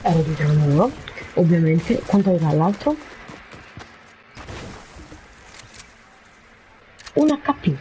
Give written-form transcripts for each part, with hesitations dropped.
ero di 3-1, ovviamente. Quanto aveva l'altro? Un HP.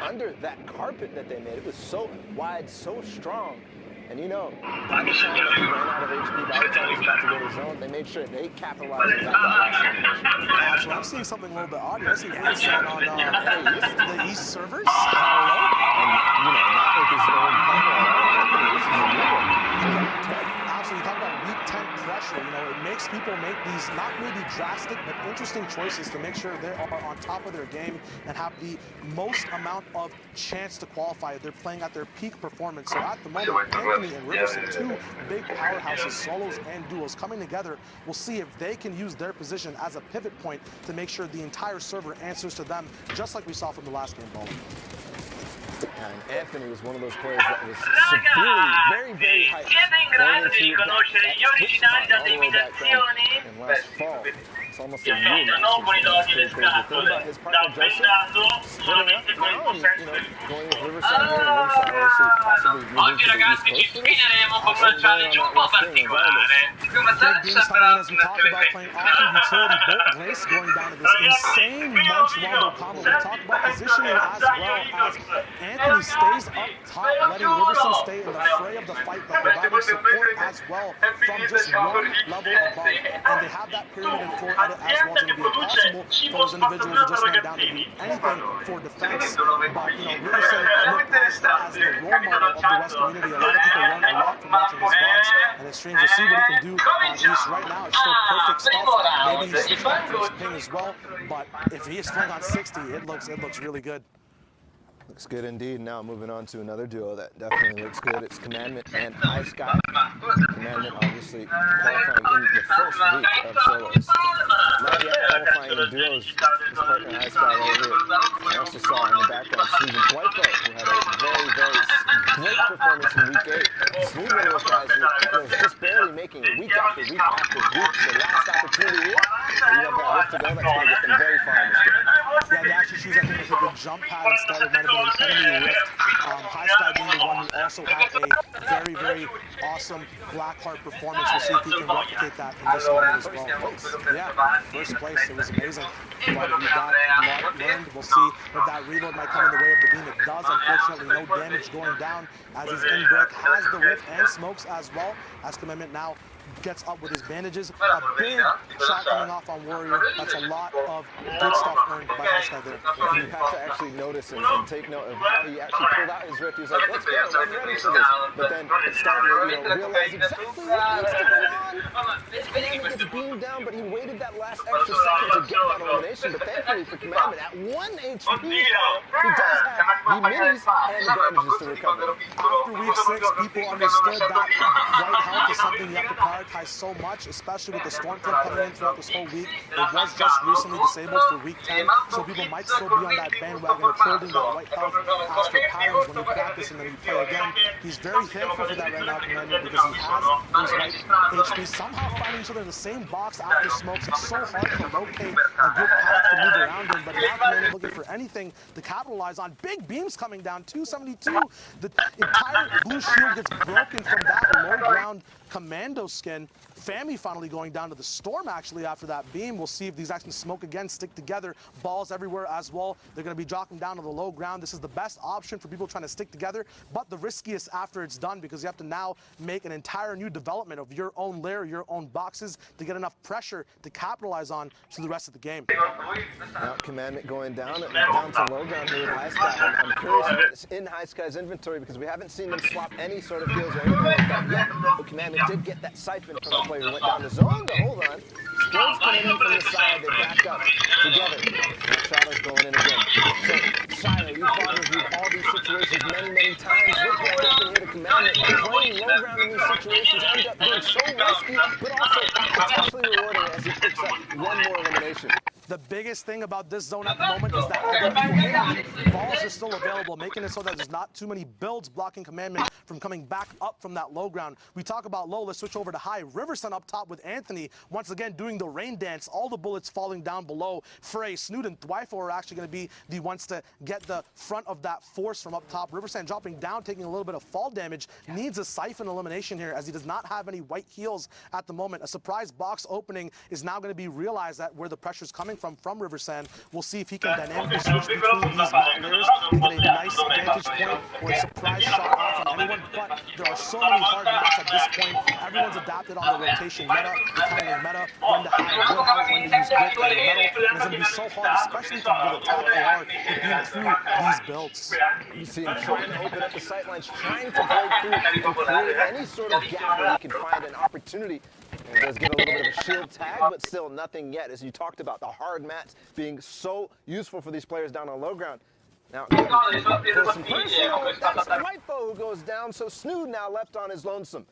Under that carpet that they made. It was so wide, so strong. And you know, by the time that he ran out of HP, by the time he was about to go to zone, they made sure they capitalized on that last situation. So I'm seeing something a little bit odd. I see Fortnite on the East servers. Hello? And, you know, not like his own partner. This is a new one. Absolutely. You talk about week 10 pressure. You know, it makes people make these not maybe drastic, but interesting choices to make sure they are on top of their game and have the most amount of chance to qualify. They're playing at their peak performance. So at the moment, Anthony and Riverson, two big powerhouses, solos and duos, coming together. We'll see if they can use their position as a pivot point to make sure the entire server answers to them, just like we saw from the last game, Ball. And Anthony was one of those players that was severely, very hyped. And last fall, it's almost a year now since the about his partner Joseph splitting up now and, you know, going with Riverside here and Riverside obviously possibly moving to the East Coast for this. Big games coming in as we talked about, playing awesome utility Bolt Grace going down to this insane Munch Wombo combo. We talked about positioning as well as Anthony stays up top, letting Riverson stay in the fray of the fight, but providing support as well from just one level above. And they have that pyramid in full edit as well. It's going to be impossible for those individuals who just went down to do anything for defense. But, you know, Riverson looked as the role model of the West community. A lot of people learn a lot from watching his vlogs and his streams. We'll see what he can do on East right now. It's still perfect stuff. Maybe he switched back to his ping as well. But if he is playing on 60, it looks really good. Looks good indeed. Now moving on to another duo that definitely looks good. It's Commandment and High Sky. Commandment obviously qualifying in the first week of solos. Not yet qualifying in duos. His partner High Sky over here. I also saw in the background Stephen Twyfo, who had a very, very great performance in week 8. Smooth one of those guys who was just barely making it week after week after week. The last opportunity here. You have that lift to go. That's going to get them very far in this game. Yeah, they actually choose, I think, a good jump pad instead of might have been an enemy lift. High Sky being the one who also had a very, very awesome Blackheart performance. We'll see if he can replicate that in this one as well. Yeah, first place. It was amazing. But we got learned. We'll see if that reload might come in the way of the beam. It does, unfortunately. No damage going down as his in-break has the rift and smokes as well. As Commitment now gets up with his bandages. A big shot coming off on Warrior. That's a lot of good stuff earned by High Sky there. You have to actually notice and take note of how he actually pulled out his rift. He was like, let's go, I'm ready for this. But then it's starting to, you know, realize exactly what needs to go on. And he gets beamed down, but he waited that last extra second to get that elimination. But thankfully for Commandment, at 1 HP, he does have the minis and the bandages to recover. After week 6, people understood that white health is something you have to prioritize so much, especially with the storm flip coming in throughout this whole week. It was just recently disabled for week 10, so people might still be on that bandwagon of holding that white health as for patterns when you practice and then you play again. He's very thankful for that right now, Commander, because he has those white HP somehow finding each other in the same box after smokes. It's so hard to locate a good path to move around in, but now Commander looking for anything to capitalize on. Big beams coming down, 272. The entire blue shield gets broken from that low ground commando skin. Fami finally going down to the storm actually after that beam. We'll see if these guys can smoke again, stick together. Balls everywhere as well. They're going to be dropping down to the low ground. This is the best option for people trying to stick together, but the riskiest after it's done, because you have to now make an entire new development of your own lair, your own boxes, to get enough pressure to capitalize on to the rest of the game. Now, Commandment going down to low ground here with High Sky. I'm curious what's in High Sky's inventory, because we haven't seen them swap any sort of heals or anything like that yet. But Commandment did get that siphon from the player who went down to zone, but hold on. Squirrels coming in from the side. They back up together. Now Shadow's going in again. So, Shiloh, you've fought with all these situations many times. Look what happened here to Commandment. Playing low ground in these situations end up being so risky, but also potentially rewarding as he picks up one more elimination. The biggest thing about this zone at the moment is that although people hit you, balls are still available, making it so that there's not too many builds blocking Commandment from coming back up from that low ground. We talk about low, let's switch over to high. Riverson up top with Anthony, once again doing the rain dance, all the bullets falling down below. Frey, Snoot, and Thwyfo are actually going to be the ones to get the front of that force from up top. Riverson dropping down, taking a little bit of fall damage, needs a siphon elimination here as he does not have any white heals at the moment. A surprise box opening is now going to be realized at where the pressure's coming from Riversand. We'll see if he can dynamically switch between these layers and get a nice vantage point or a surprise shot off on anyone, but there are so many hard maps at this point. Everyone's adapted on the rotation meta, the timing meta, when to hide wood out, when to use grit and metal. And it's going to be so hard, especially if you get a top AR to beam through these builds. You see him trying to open up the sightlines, trying to break through to create any sort of gap where he can find an opportunity. And it does get a little bit of a shield tag, but still nothing yet. As you talked about, the hard mats being so useful for these players down on low ground. Now, that's Thwyfo who goes down, so Snood now left on his lonesome.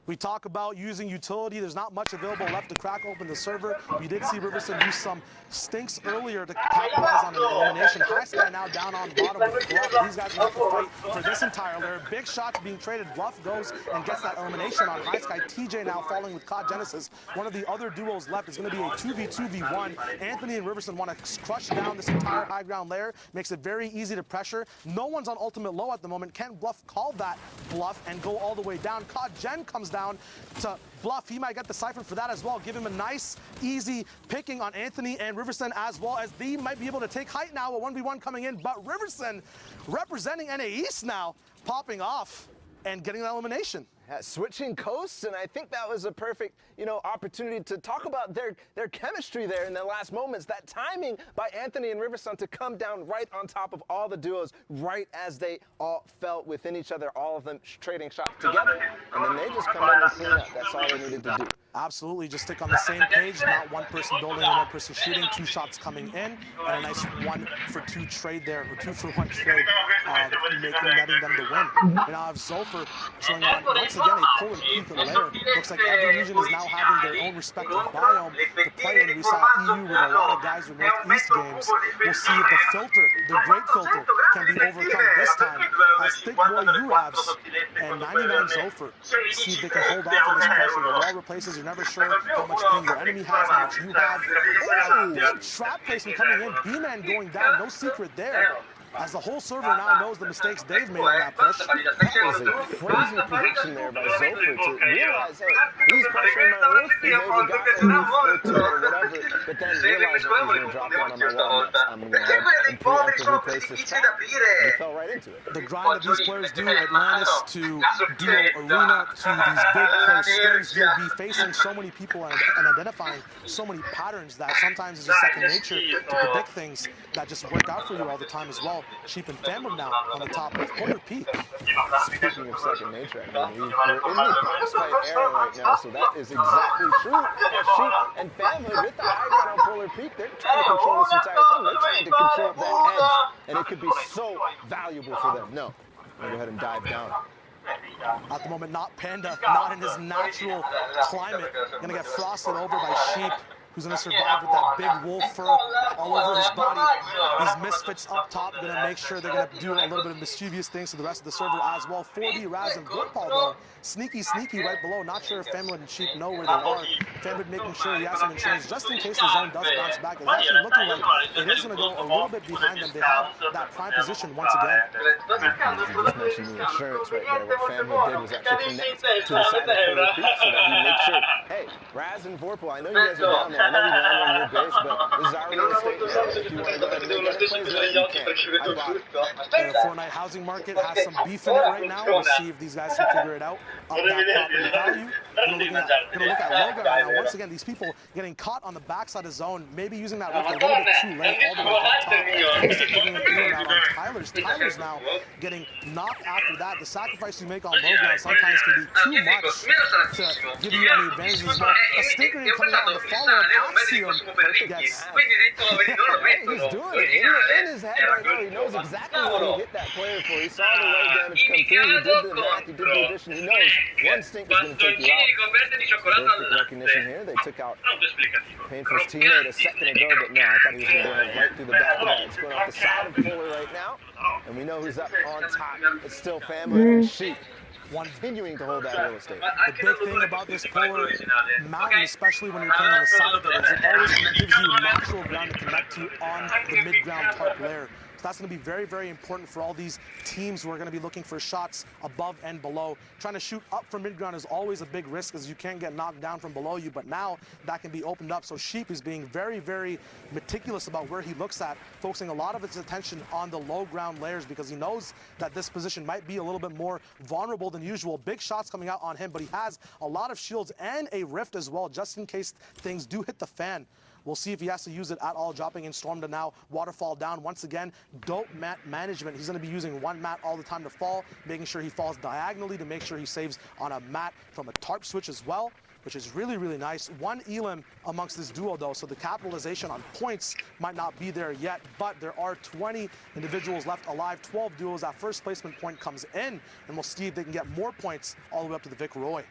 We talk about using utility. There's not much available left to crack open the server. We did see Riverson use some stinks earlier to capitalize on an elimination. High Sky now down on bottom with Bluff. These guys will have to fight for this entire layer. Big shots being traded. Bluff goes and gets that elimination on High Sky. TJ now falling with COD Genesis. One of the other duos left is going to be a 2v2v1. Anthony and Riverson want to crush down this entire high ground layer. Makes it very easy to pressure. No one's on ultimate low at the moment. Can Bluff call that bluff and go all the way down? COD Gen comes down to Bluff. He might get the siphon for that as well. Give him a nice, easy picking on Anthony and Riverson, as well as they might be able to take height now. A 1v1 coming in, but Riverson representing NA East now, popping off and getting that elimination. Switching coasts, and I think that was a perfect, opportunity to talk about their chemistry there in the last moments. That timing by Anthony and Riverson to come down right on top of all the duos, right as they all felt within each other, all of them trading shots together, and then they just come in and clean up. That's all they needed to do. Absolutely, just stick on the same page, not one person building and one person shooting, 2 shots coming in, and a nice 1-for-2 trade there, or 2-for-1 trade, netting them the win. And now I have Zolfer showing on once again a pull and peek of layer. Looks like every region is now having their own respective biome to play in. We saw EU with a lot of guys with Northeast games. We'll see if the filter, the great filter, can be overcome this time. As Thick Boy Uravs and 99 Zolfer see if they can hold off on this pressure. The wall replaces, you're never sure how much ping your enemy has, how much you have. Oh, big trap placement coming in. B-Man going down, no secret there. As the whole server now knows the mistakes they've made on that push. That was a crazy prediction there by Zolfer to realize, hey, he's pressuring my roof, he maybe got the roof or 2 or whatever, but then realized that he was going to drop down on my wall nuts. I'm going to go ahead and preemptively place this trap. He fell right into it. The grind that these players do, Atlantis to Duo Arena to these big pro skins, you'll be facing so many people and identifying so many patterns that sometimes it's just second nature to predict things that just work out for you all the time as well. Sheep and Family now on the top of Polar Peak. Speaking of second nature, we're in the boss fight era right now, so that is exactly true. Sheep and Family with the high ground on Polar Peak, they're trying to control this entire thing. They're trying to control that edge, and it could be so valuable for them. No, I'm going to go ahead and dive down. At the moment, not Panda, not in his natural climate. Going to get frosted over by Sheep. who's going to survive with that big wolf fur all over his body. These misfits up top going to make sure they're going to do a little bit of mischievous things to the rest of the server as well. 4D, Raz, and Goldpaul, though, sneaky right below. Not sure if Famwood and Sheep know where they are. Famwood making sure he has some insurance just in case the zone does bounce back. It's actually looking like it is going to go a little bit behind them. They have that prime position once again. You just mentioned the insurance right there. What Famwood did was actually connect to the side of Polar Creek so that he makes sure, hey, Raz and Vorpal, I know you guys are down there. I know we land on your base, but this is our real estate now. If you want to go ahead and make any plays that you can, I bought it. The Fortnite housing market has some beef in it right now. We'll see if these guys can figure it out. Up that property value. Gonna look at Loga right now. Once again, these people getting caught on the backside of zone, maybe using that rift a little bit too late, all the way up top. Tyler's now getting knocked after that. The sacrifice you make on Loga sometimes can be too much to give you any advantages as well. A stinker coming out on the follow-up Axiom gets... He's doing it in his head right now. He knows exactly what he hit that player for. He saw the light damage come through. He did the math. He did the addition. He knows one stink is going to take you out. Perfect recognition here. They took out Painful's teammate a second ago, but no, I thought he was going to go right through the back of that. It's going off the side of Polar right now, and we know who's up on top. It's still Family and Sheep. Continuing to hold that real estate. The big thing about this Polar mountain, especially when you're playing on the side of it, is it always gives you natural ground to connect to on the mid-ground tarp layer. So that's going to be very, very important for all these teams who are going to be looking for shots above and below. Trying to shoot up from mid-ground is always a big risk as you can get knocked down from below you, but now that can be opened up. So Sheep is being very, very meticulous about where he looks at, focusing a lot of his attention on the low ground layers because he knows that this position might be a little bit more vulnerable than usual. Big shots coming out on him, but he has a lot of shields and a rift as well, just in case things do hit the fan. We'll see if he has to use it at all, dropping in Storm to now waterfall down. Once again, dope mat management. He's going to be using one mat all the time to fall, making sure he falls diagonally to make sure he saves on a mat from a tarp switch as well, which is really, really nice. One elim amongst this duo, though, so the capitalization on points might not be there yet, but there are 20 individuals left alive, 12 duos. That first placement point comes in, and we'll see if they can get more points all the way up to the Vic Roy.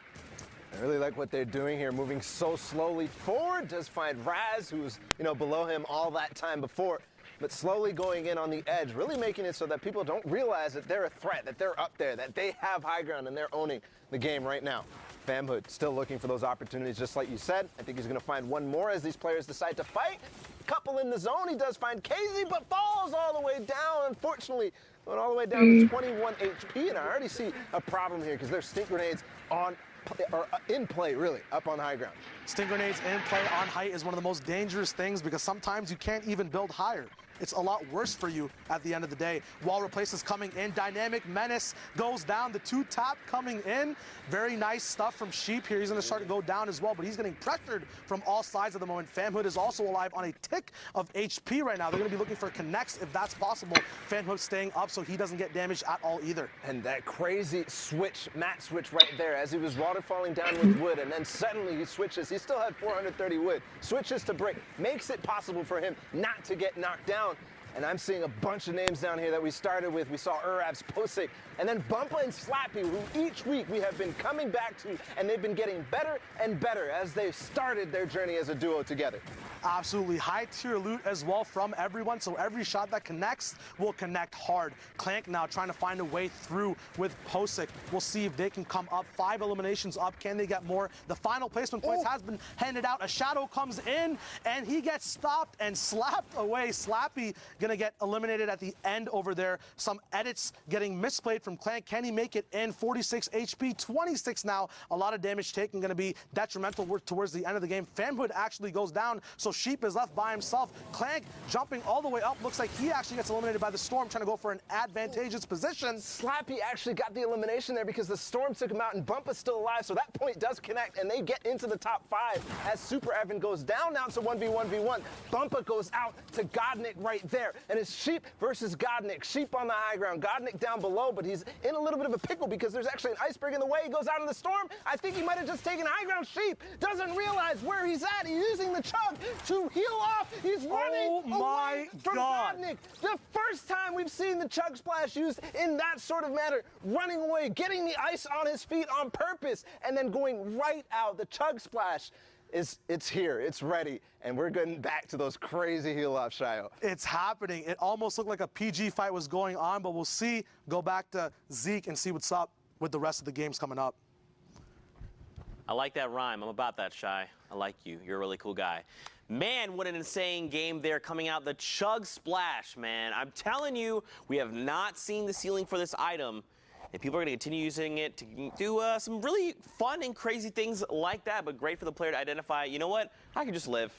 I really like what they're doing here, moving so slowly forward. Does find Raz, who's, below him all that time before, but slowly going in on the edge, really making it so that people don't realize that they're a threat, that they're up there, that they have high ground, and they're owning the game right now. Famhood still looking for those opportunities, just like you said. I think he's going to find one more as these players decide to fight. Couple in the zone. He does find KZ, but falls all the way down, unfortunately. Going all the way down to 21 HP, and I already see a problem here because there's stink grenades in play, really, up on high ground. Sting grenades in play on height is one of the most dangerous things because sometimes you can't even build higher. It's a lot worse for you at the end of the day. Wall replaces coming in. Dynamic Menace goes down. The two tap coming in. Very nice stuff from Sheep here. He's going to start to go down as well, but he's getting pressured from all sides at the moment. Famhood is also alive on a tick of HP right now. They're going to be looking for connects if that's possible. Famhood staying up so he doesn't get damaged at all either. And that crazy switch, mat switch right there as he was waterfalling down with wood, and then suddenly he switches. He still had 430 wood. Switches to brick. Makes it possible for him not to get knocked down. And I'm seeing a bunch of names down here that we started with. We saw Urav's Posick, and then Bumpa and Slappy, who each week we have been coming back to, and they've been getting better and better as they've started their journey as a duo together. Absolutely. High tier loot as well from everyone, so every shot that connects will connect hard. Clank now trying to find a way through with Posick. We'll see if they can come up. 5 eliminations up. Can they get more? The final placement points has been handed out. A shadow comes in, and he gets stopped and slapped away. Slappy gonna get eliminated at the end over there. Some edits getting misplayed from Clank. Can he make it in? 46 HP, 26 now. A lot of damage taken, gonna be detrimental towards the end of the game. Famhood actually goes down, so Sheep is left by himself. Clank jumping all the way up. Looks like he actually gets eliminated by the Storm, trying to go for an advantageous position. Slappy actually got the elimination there because the Storm took him out, and Bumpa's still alive, so that point does connect, and they get into the top 5 as Super Evan goes down. Now it's a 1v1v1. Bumpa goes out to Godnik right there, and it's Sheep versus Godnik. Sheep on the high ground, Godnik down below, but he's in a little bit of a pickle because there's actually an iceberg in the way. He goes out in the Storm. I think he might have just taken high ground. Sheep doesn't realize where he's at. He's using the chug to heal off. He's running away from Godnik. The first time we've seen the chug splash used in that sort of manner. Running away, getting the ice on his feet on purpose, and then going right out. The chug splash. it's here, it's ready, and we're getting back to those crazy heel-offs, Shayo. It's happening. It almost looked like a PG fight was going on, but we'll see. Go back to Zeke and see what's up with the rest of the games coming up. I like that rhyme. I'm about that, Shy. I like you. You're a really cool guy. Man, what an insane game there coming out. The Chug Splash, man. I'm telling you, we have not seen the ceiling for this item. And people are going to continue using it to do some really fun and crazy things like that. But great for the player to identify, you know what? I can just live.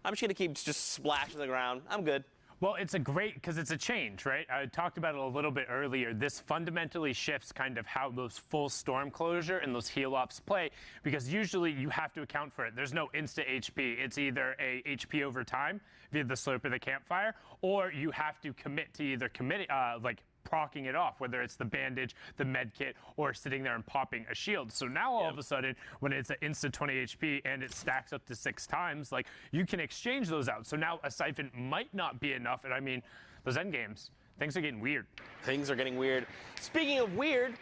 I'm just going to keep just splashing the ground. I'm good. Well, it's a great, because it's a change, right? I talked about it a little bit earlier. This fundamentally shifts kind of how those full storm closure and those heal-offs play, because usually you have to account for it. There's no insta HP. It's either a HP over time via the slope of the campfire, or you have to commit to either proccing it off, whether it's the bandage, the med kit, or sitting there and popping a shield. So now all of a sudden, when it's an insta 20 HP and it stacks up to 6 times, like, you can exchange those out. So now a siphon might not be enough. And I mean, those end games, things are getting weird. Things are getting weird. Speaking of weird,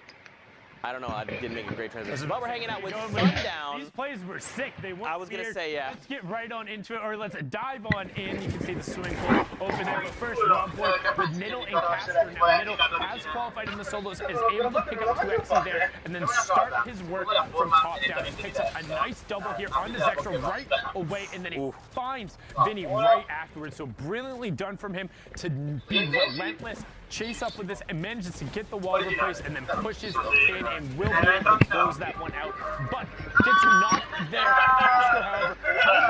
I don't know, I didn't make a great transition. But we're hanging out with Sundown. These plays were sick. They weren't I was going to say, yeah. Let's get right on into it, or let's dive on in. You can see the swimming pool over there. But first, Rob Boyd with Middle and Casper. Now, Middle, as qualified in the solos, is able to pick up 2x there and then start his work from top down. He picks up a nice double here on the Zextra right away, and then he finds Vinny right afterwards. So brilliantly done from him to be relentless, chase up with this, and manages to get the wall replaced, and then pushes in and will be able to close that one out. But gets knocked there. Castro,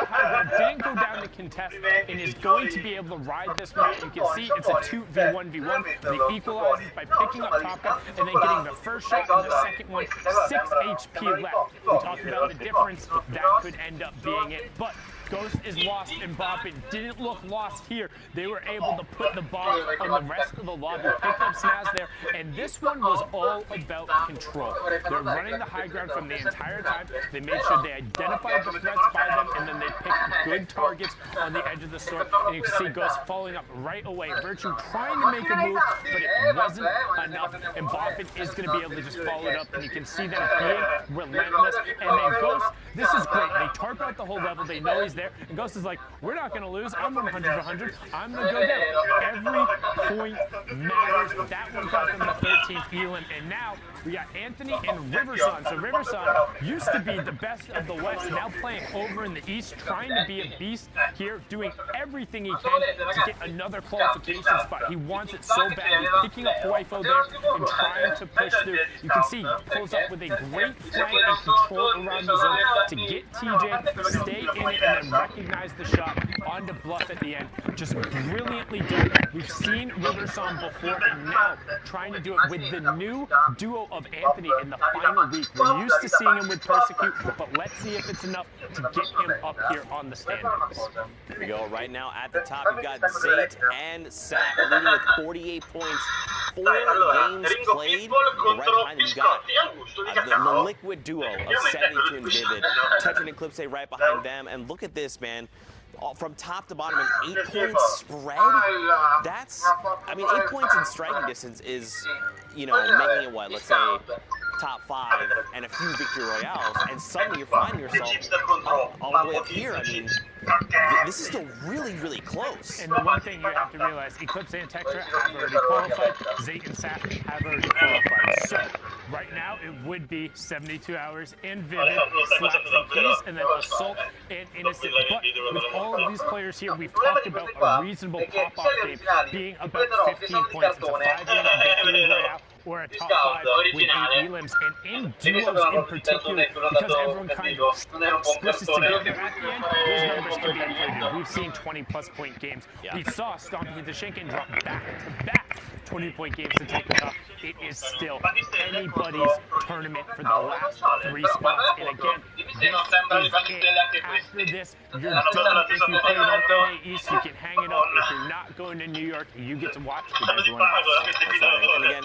however, didn't go down to contest and is going to be able to ride this one. You can see it's a 2v1v1. He equalizes by picking up Top Gun and then getting the first shot and the second one. 6 HP left. We talked about the difference. That could end up being it. But Ghost is lost, and Boppin didn't look lost here. They were able to put the ball on the rest of the lobby, picked up Snaz there, and this one was all about control. They're running the high ground from the entire time. They made sure they identified the threats by them, and then they picked good targets on the edge of the storm. And you can see Ghost following up right away. Virtue trying to make a move, but it wasn't enough, and Boppin is going to be able to just follow it up, and you can see them being relentless. And then Ghost, this is great. They tarp out the whole level. They know he's there, and Ghost is like, we're not going to lose. I'm 100-100. I'm going to go down. Every point matters. That one got them the 13th Elam, and now we got Anthony and Riverson. So Riverson used to be the best of the West, now playing over in the East, trying to be a beast here, doing everything he can to get another qualification spot. He wants it so bad. He's picking up Huifo there and trying to push through. You can see he pulls up with a great flank and control around the zone to get TJ, stay in it, and then recognize the shot onto Bluff at the end. Just brilliantly done. We've seen Riverson before, and now trying to do it with the new duo of Anthony in the final week. We're used to seeing him with Persecute, but let's see if it's enough to get him up here on the standings. Here we go. Right now at the top, you've got Zayt and Saf leading with 48 points. 4 games played. Right behind them, you got the liquid duo of 72 and Vivid. Tetra and Eclipse right behind them. And look at this, man. From top to bottom, an 8-point spread. That's, I mean, 8 points in striking distance is, you know, making it what, let's say, top 5 and a few victory royales, and suddenly you're finding yourself all the way up here. I mean, this is still really, really close. And the one thing you have to realize, Eclipse and Tetra have already qualified. Zayt and Saf have already qualified. So right now it would be 72 hours and Vivid, Slaps and Keys, and then Assault and Innocent. But with all of these players here, we've talked about a reasonable pop-off game being about 15 points. It's a 5-game victory royale or a top 5 with 8 elims, and in duos in particular, because everyone kind of squishes together at the end, those numbers can be inflated. We've seen 20-plus point games. Yeah. We saw Stompy Dashenkin drop back-to-back 20-point games to take it up. It is still anybody's tournament for the last 3 spots. And again, this is it. After this, you're done. If you played on NA East, you can hang it up. If you're not going to New York, you get to watch with everyone else. And again,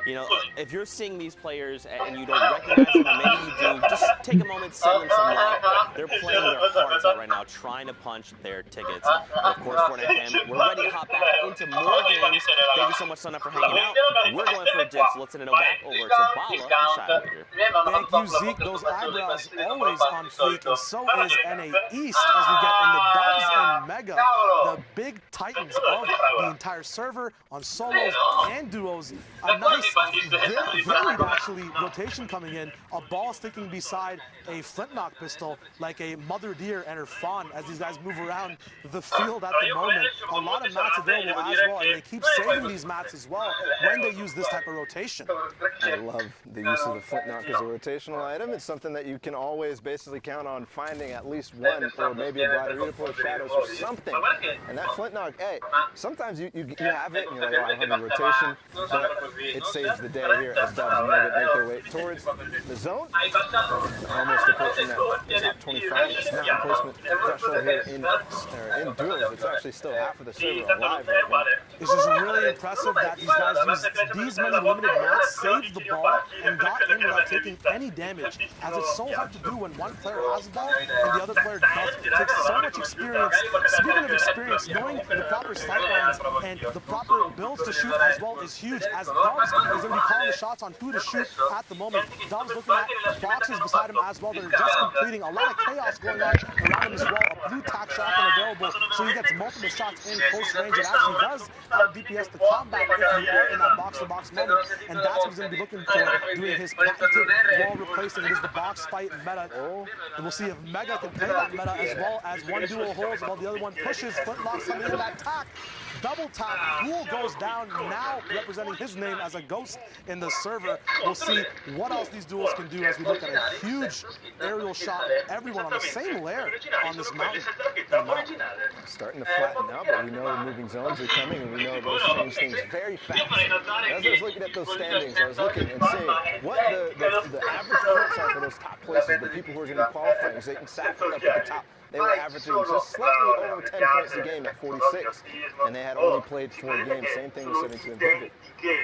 you know, if you're seeing these players and you don't recognize them, or maybe you do, just take a moment, send them some love. They're playing their hearts out right now, trying to punch their tickets. Of course, Fortnite fam, we're ready to hop back into more games. Thank you so much, Sonna, for hanging out. We're going for corner dips, lets it back over to Bala and Scheilager. Thank you, Zeke. Those eyebrows always on fleek, and so is NA East as we get into Dubs and Mega, the big titans of the entire server on solos and duos. A nice, varied actually rotation coming in. A ball sticking beside a flintlock pistol like a mother deer and her fawn as these guys move around the field at the moment. A lot of mats available as well, and they keep saving these mats as well when they use this type of rotation. I love the use of the flintlock as a rotational item. It's something that you can always basically count on finding at least one, or maybe a Bladderita Pro Shadows or something. And that flintlock, hey, sometimes you have it and you're like, oh, I don't have a rotation, but it saves the day here as Dubs and Mega make their way towards the zone. Almost approaching that top 25. It's not placement threshold here in duels. It's actually still half of the server alive right now. It's just really impressive that these guys used these many limited mats, saved the ball, and got in without taking any damage, as it's so hard to do when one player has the ball and the other player doesn't. It takes so much experience. Speaking of experience, knowing the proper sight lines and the proper builds to shoot as well is huge, as Dubs is going to be calling the shots on who to shoot at the moment. Dubs looking at boxes beside him as well that are just completing. A lot of chaos going on around him as well. A blue tack shotgun available, so he gets multiple shots in close range. It actually does out DPS the combat if you are in that box-to-box moment, and that's what he's going to be looking for, doing his patented wall replacing. It is the box fight meta. And we'll see if Mega can play that meta as well, as one duo holds while the other one pushes. Flintlocks coming into that tack. Double tap. Pool goes down, now representing his name as a ghost in the server. We'll see what else these duels can do as we look at a huge aerial shot. Everyone on the same layer on this mountain. Starting to flatten out, but we know the moving zones are coming, and we know those change things very fast. As I was looking at those standings, I was looking and seeing what the average points are for those top places, the people who are going to be qualifying. Zayt and Safford up at the top. They were averaging just slightly over 10 points a game at 46, and they had only played 4 games. Same thing with 72 and Vivid.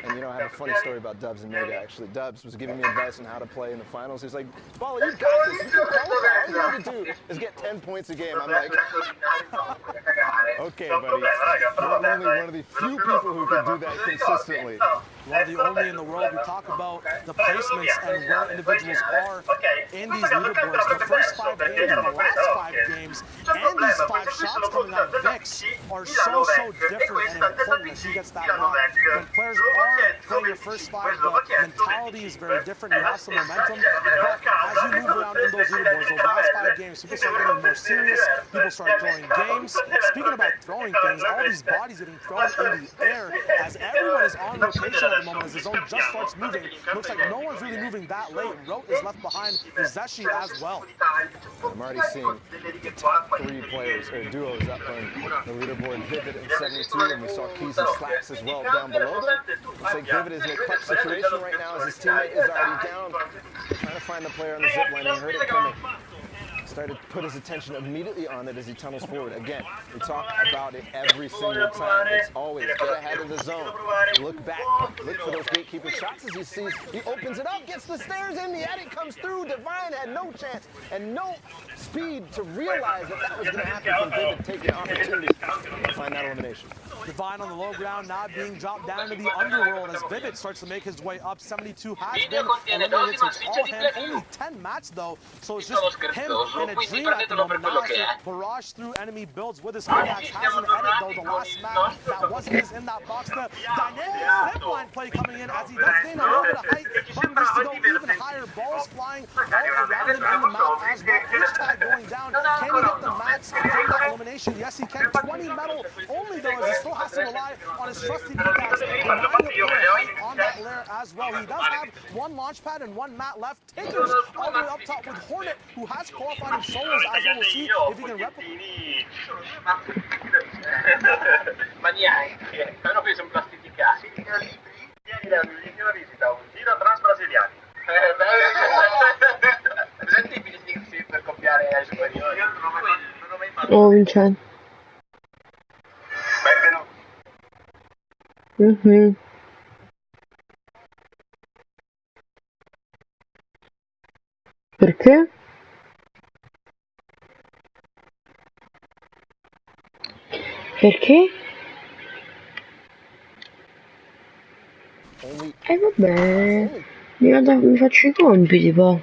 And you know, I have a funny story about Dubs and Mega, actually. Dubs was giving me advice on how to play in the finals. He's like, Bala, you got this. You can qualify. All you need to do is get 10 points a game. I'm like, okay, buddy. You're only one of the few people who can do that consistently. One of the only in the world. We talk about the placements and where individuals are in these leaderboards. The first 5 games and the last 5 games and these 5 shots coming out of Vix are so different and important as he gets that knock. When players are playing your first 5, the mentality is very different. You have some momentum, but as you move around in those leaderboards, those last 5 games, people start getting more serious. People start throwing games. Speaking about throwing things, all these bodies getting thrown in the air as everyone is on rotation at the moment as the zone just starts moving. Looks like no one's really moving that late. Rote is left behind with Zeshi as well. I'm already seeing the top 3 players, or duos up on the leaderboard. Vivid and 72, and we saw Keys and Slacks as well down below them. Looks like Vivid is in a clutch situation right now as his teammate is already down. Trying to find the player on the zip line. He heard it coming. Started to put his attention immediately on it as he tunnels forward. Again, we talk about it every single time. It's always get ahead of the zone. Look back. Look for those gatekeeping shots as he sees. He opens it up, gets the stairs in. The edit comes through. Divine had no chance and no speed to realize that that was going to happen from Vivid taking opportunity to find that elimination. Divine on the low ground, now being dropped down to the underworld as Vivid starts to make his way up. 72 has been eliminated, so it's all him. Only 10 mats though, so it's just him in a dream at the moment. Now has to barrage through enemy builds with his pickaxe. Has an edit though. The last mat that wasn't his in that box. The dynamic zipline play coming in as he does gain a little bit of height, but he needs to go even higher. Balls flying all around him in the map as well. H-tag going down. Can he get the mats from that elimination? Yes, he can. 20 metal only though, as he still has to rely on his trusty pickaxe. Denying the height on that layer as well. He does have 1 launch pad and 1 mat left. Takers all the way up top with Hornet, who has qualified in solos as well. We'll see if he can replicate. Ma neanche, però qui sono plastificati. Vieni una visita, un giro transbrasiliani. Presentibili sì, per copiare ai superiori. Non ho mai fatto. Oh, Vincent. Benvenuto. Perché? Perché? Only E vabbè, mi faccio i compiti, poi.